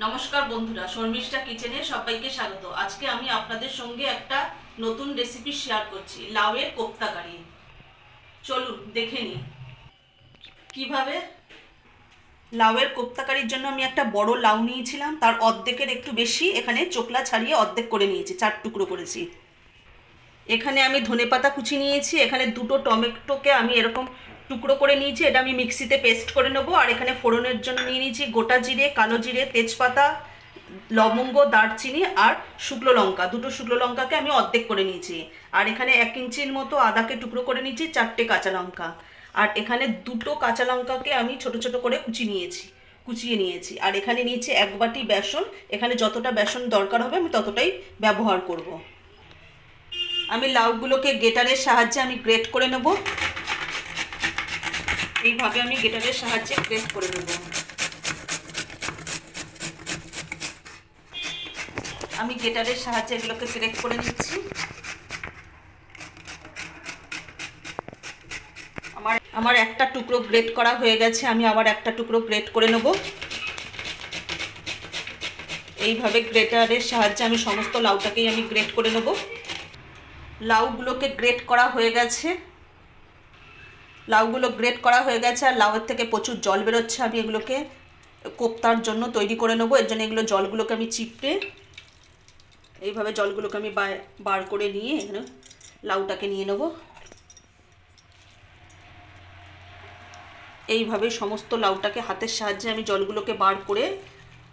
নমস্কার বন্ধুরা, শর্মিষ্ঠা কিচেনে সবাইকে স্বাগত। আজকে আমি আপনাদের সঙ্গে একটা নতুন রেসিপি শেয়ার করছি, লাউয়ের কোপ্তা কারি। চলুন দেখে নিই কিভাবে। লাউয়ের কোপ্তা কারির জন্য আমি একটা বড় লাউ নিয়েছিলাম, তার অর্ধেকের একটু বেশি এখানে চোকলা ছাড়িয়ে অর্ধেক করে নিয়েছি, 4 টুকরো করেছি। এখানে আমি ধনেপাতা কুচি নিয়েছি, এখানে দুটো টমেটোকে আমি এরকম টুকরো করে নিয়েছি, এটা আমি মিক্সিতে পেস্ট করে নেবো। আর এখানে ফোড়নের জন্য নিয়ে নিয়েছি গোটা জিরে, কালো জিরে, তেজপাতা, লবঙ্গ, দারচিনি আর শুকনো লঙ্কা। দুটো শুকনো লঙ্কাকে আমি অর্ধেক করে নিয়েছি। আর এখানে 1 ইঞ্চির মতো আদাকে টুকরো করে নিয়েছি, 4টে কাঁচা লঙ্কা। আর এখানে দুটো কাঁচা লঙ্কাকে আমি ছোট ছোট করে কুচিয়ে নিয়েছি। আর এখানে নিয়েছি 1 বাটি বেসন। এখানে যতটা বেসন দরকার হবে আমি ততটাই ব্যবহার করব। আমি লাউগুলোকে গ্রেটারের সাহায্যে আমি গ্রেট করে নেব। এইভাবে আমি গ্রেটারের সাহায্যে গ্রেট করে নেব। আমি গ্রেটারের সাহায্যে এগুলোকে গ্রেট করে নিচ্ছি। আমার একটা টুকরো গ্রেট করা হয়ে গেছে, আমি আবার একটা টুকরো গ্রেট করে নেব। এইভাবে গ্রেটারের সাহায্যে আমি সমস্ত লাউটাকেই আমি গ্রেট করে নেব। লাউগুলোকে গ্রেট করা হয়ে গেছে। লাউগুলো গ্রেট করা হয়ে গেছে আর লাউয়ের থেকে প্রচুর জল বেরোচ্ছে। আমি এগুলোকে কোপ্তার জন্য তৈরি করে নেবো। এর জন্য এগুলো জলগুলোকে আমি চিপড়ে এইভাবে জলগুলোকে আমি বার করে নিয়ে এখানে লাউটাকে নিয়ে নেব। এইভাবে সমস্ত লাউটাকে হাতের সাহায্যে আমি জলগুলোকে বার করে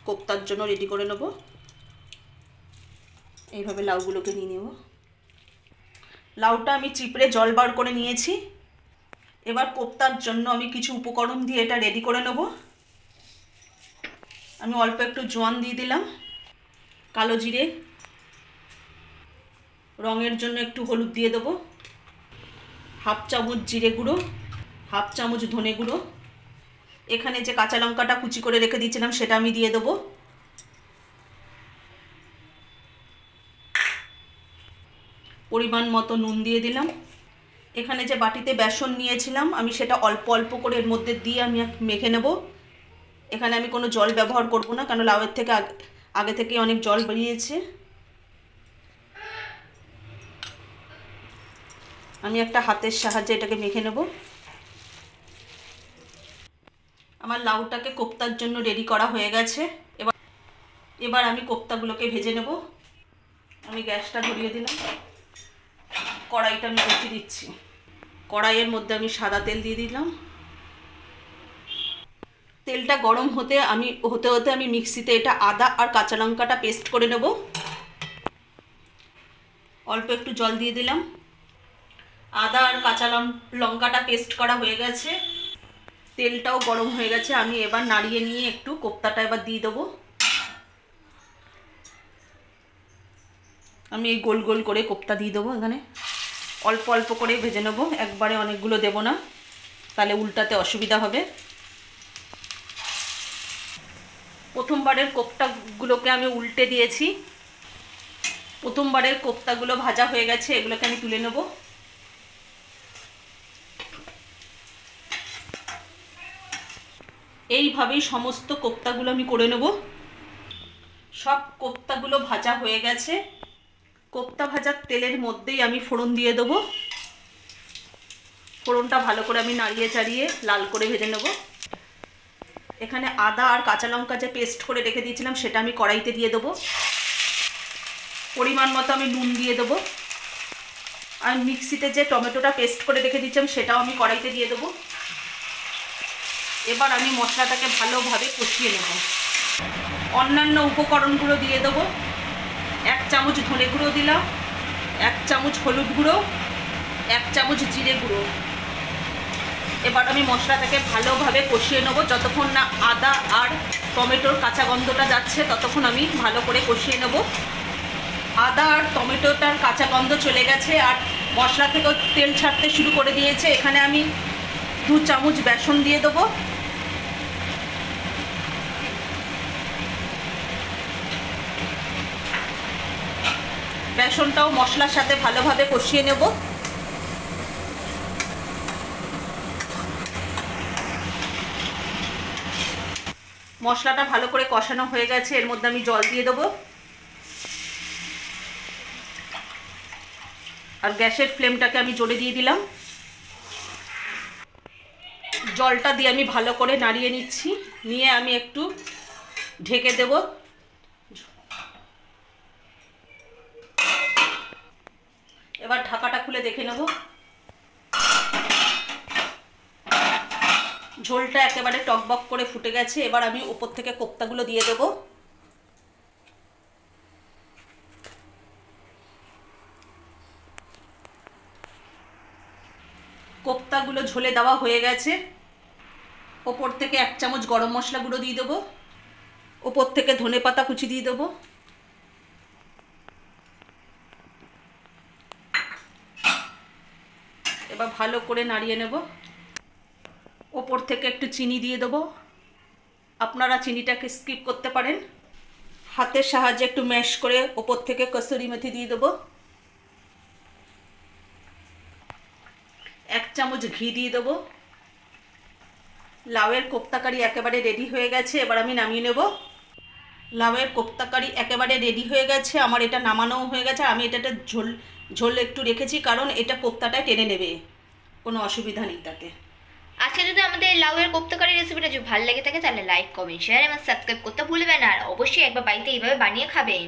কোপ্তার জন্য রেডি করে নেব। এইভাবে লাউগুলোকে নিয়ে নেব। লাউটা আমি চিপড়ে জল বার করে নিয়েছি। এবার কোপ্তার জন্য আমি কিছু উপকরণ দিয়ে এটা রেডি করে নেব। আমি অল্প একটু জোয়ান দিয়ে দিলাম, কালো জিরে, রঙের জন্য একটু হলুদ দিয়ে দেবো, 1/2 চামচ জিরে গুঁড়ো, 1/2 চামচ ধনে গুঁড়ো। এখানে যে কাঁচা লঙ্কাটা কুচি করে রেখে দিয়েছিলাম সেটা আমি দিয়ে দেবো। পরিমাণ মতো নুন দিয়ে দিলাম। এখানে যে বাটিতে বেসন নিয়েছিলাম আমি সেটা অল্প অল্প করে এর মধ্যে দিয়ে আমি মেখে নেব। এখানে আমি কোনো জল ব্যবহার করব না, কারণ লাউয়ের থেকে আগে থেকে অনেক জল বেরিয়েছে। আমি একটা হাতের সাহায্যে এটাকে মেখে নেব। আমার লাউটাকে কোপ্তার জন্য রেডি করা হয়ে গেছে। এবার আমি কোপ্তাগুলোকে ভেজে নেব। আমি গ্যাসটা ধরিয়ে দিলাম, কড়াইটা আমি বসিয়ে দিচ্ছি। কড়াইয়ের মধ্যে আমি সাদা তেল দিয়ে দিলাম। তেলটা গরম হতে আমি মিক্সিতে এটা আদা আর কাঁচা লঙ্কাটা পেস্ট করে নেব। অল্প একটু জল দিয়ে দিলাম। আদা আর কাঁচা লঙ্কাটা পেস্ট করা হয়ে গেছে। তেলটাও গরম হয়ে গেছে। আমি এবার নাড়িয়ে নিয়ে একটু কোপ্তাটা এবার দিয়ে দেবো। আমি এই গোল গোল করে কোপ্তা দিয়ে দেবো। এখানে অল্প অল্প করে ভেজে নেব, একবারে অনেকগুলো দেব না, তাহলে উল্টাতে অসুবিধা হবে। প্রথমবারের কোপ্তাগুলোকে আমি উল্টে দিয়েছি। প্রথমবারের কোপ্তাগুলো ভাজা হয়ে গেছে, এগুলোকে আমি তুলে নেব। এইভাবেই সমস্ত কোপ্তাগুলো আমি করে নেব। সব কোপ্তাগুলো ভাজা হয়ে গেছে। কোপ্তা ভাজার তেলের মধ্যেই আমি ফোড়ন দিয়ে দেবো। ফোড়নটা ভালো করে আমি নাড়িয়ে চাড়িয়ে লাল করে ভেজে নেব। এখানে আদা আর কাঁচা লঙ্কা যে পেস্ট করে রেখে দিয়েছিলাম সেটা আমি কড়াইতে দিয়ে দেবো। পরিমাণ মতো আমি নুন দিয়ে দেবো। আর মিক্সিতে যে টমেটোটা পেস্ট করে রেখে দিয়েছিলাম সেটাও আমি কড়াইতে দিয়ে দেবো। এবার আমি মশলাটাকে ভালোভাবে কষিয়ে নেব। অন্যান্য উপকরণগুলো দিয়ে দেবো। 1 চামচ ধনে গুঁড়ো দিলাম, 1 চামচ হলুদ গুঁড়ো, 1 চামচ জিরে গুঁড়ো। এবার আমি মশলাটাকে ভালোভাবে কষিয়ে নেব। যতক্ষণ না আদা আর টমেটোর কাঁচা গন্ধটা যাচ্ছে ততক্ষণ আমি ভালো করে কষিয়ে নেব। আদা আর টমেটোটার কাঁচা গন্ধ চলে গেছে আর মশলা থেকেও তেল ছাড়তে শুরু করে দিয়েছে। এখানে আমি 2 চামচ বেসন দিয়ে দেবো। বেসনটাও মশলার সাথে ভালোভাবে কষিয়ে নেব। মশলাটা ভালো করে কষানো হয়ে গেছে, এর মধ্যে আমি জল দিয়ে দেবো। আর গ্যাসের ফ্লেমটাকে আমি জোরে দিয়ে দিলাম। জলটা দিয়ে আমি ভালো করে নাড়িয়ে নিচ্ছি, নিয়ে আমি একটু ঢেকে দেব। এবার ঢাকাটা খুলে দেখে নেব। ঝোলটা একেবারে টকবক করে ফুটে গেছে। এবার আমি উপর থেকে কোপ্তাগুলো দিয়ে দেব। কোপ্তাগুলো ঝোলে দেওয়া হয়ে গেছে। ওপর থেকে 1 চামচ গরম মশলা গুঁড়ো দিয়ে দেবো। ওপর থেকে ধনেপাতা কুচি দিয়ে দেবো। এবার ভালো করে নাড়িয়ে নেব। ওপর থেকে একটু চিনি দিয়ে দেবো। আপনারা চিনিটাকে স্কিপ করতে পারেন। হাতের সাহায্যে একটু ম্যাশ করে ওপর থেকে কসুরি মেথি দিয়ে দেবো। 1 চামচ ঘি দিয়ে দেবো। লাউয়ের কোপ্তা কারি একেবারে রেডি হয়ে গেছে। এবার আমি নামিয়ে নেব। লাউয়ের কোপ্তা কারি একেবারে রেডি হয়ে গেছে। আমার এটা নামানোও হয়ে গেছে। আমি এটাতে ঝোল একটু রেখেছি, কারণ এটা কোপ্তাটায় টেনে নেবে, কোনো অসুবিধা নেই তাতে। আজকে যদি আমাদের লাউয়ের কোপ্তা কারি রেসিপিটা যদি ভালো লেগে থাকে তাহলে লাইক, কমেন্ট, শেয়ার এবং সাবস্ক্রাইব করতে ভুলবেন না। আর অবশ্যই একবার বাড়িতে এইভাবে বানিয়ে খাবেন।